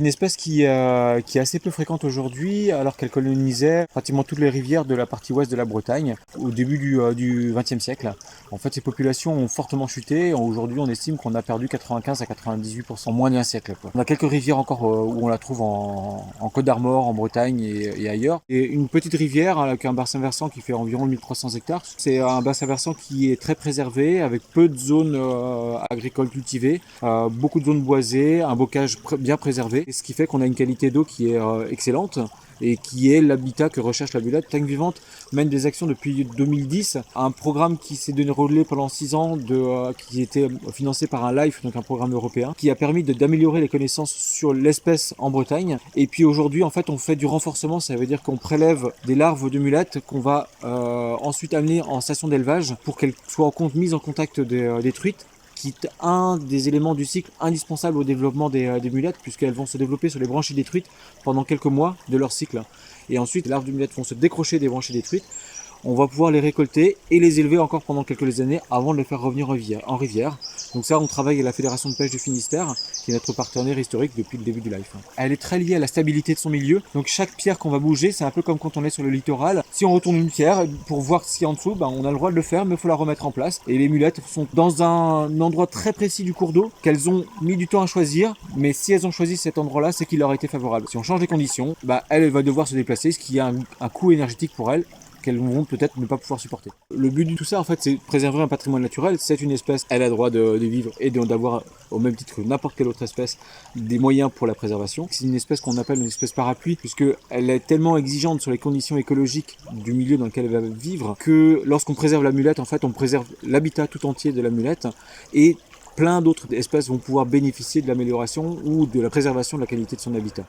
Une espèce qui est assez peu fréquente aujourd'hui, alors qu'elle colonisait pratiquement toutes les rivières de la partie ouest de la Bretagne au début du XXe siècle. En fait, ces populations ont fortement chuté. Aujourd'hui, on estime qu'on a perdu 95 à 98% en moins d'un siècle, quoi. On a quelques rivières encore où on la trouve en Côte d'Armor, en Bretagne et ailleurs. Et une petite rivière avec un bassin versant qui fait environ 1300 hectares. C'est un bassin versant qui est très préservé, avec peu de zones agricoles cultivées, beaucoup de zones boisées, un bocage bien préservé. Ce qui fait qu'on a une qualité d'eau qui est excellente et qui est l'habitat que recherche la Mulette. Tank Vivante mène des actions depuis 2010, un programme qui s'est donné relais pendant 6 ans, qui était financé par un LIFE, donc un programme européen, qui a permis d'améliorer les connaissances sur l'espèce en Bretagne. Et puis aujourd'hui, en fait, on fait du renforcement, ça veut dire qu'on prélève des larves de mulettes qu'on va ensuite amener en station d'élevage pour qu'elles soient mises en contact des truites, qui est un des éléments du cycle indispensables au développement des mulettes, puisqu'elles vont se développer sur les branchies détruites pendant quelques mois de leur cycle. Et ensuite, les larves de mulettes vont se décrocher des branchies détruites. On va pouvoir les récolter et les élever encore pendant quelques années avant de les faire revenir en rivière. Donc ça, on travaille avec la Fédération de pêche du Finistère, qui est notre partenaire historique depuis le début du LIFE. Elle est très liée à la stabilité de son milieu. Donc chaque pierre qu'on va bouger, c'est un peu comme quand on est sur le littoral. Si on retourne une pierre pour voir ce qu'il y a en dessous, on a le droit de le faire, mais il faut la remettre en place. Et les mulettes sont dans un endroit très précis du cours d'eau qu'elles ont mis du temps à choisir. Mais si elles ont choisi cet endroit-là, c'est qu'il leur a été favorable. Si on change les conditions, elle va devoir se déplacer, ce qui a un coût énergétique pour elle qu'elles vont peut-être ne pas pouvoir supporter. Le but de tout ça, en fait, c'est de préserver un patrimoine naturel. C'est une espèce, elle a le droit de vivre et d'avoir, au même titre que n'importe quelle autre espèce, des moyens pour la préservation. C'est une espèce qu'on appelle une espèce parapluie, puisqu'elle est tellement exigeante sur les conditions écologiques du milieu dans lequel elle va vivre, que lorsqu'on préserve la mulette, en fait, on préserve l'habitat tout entier de la mulette, et plein d'autres espèces vont pouvoir bénéficier de l'amélioration ou de la préservation de la qualité de son habitat.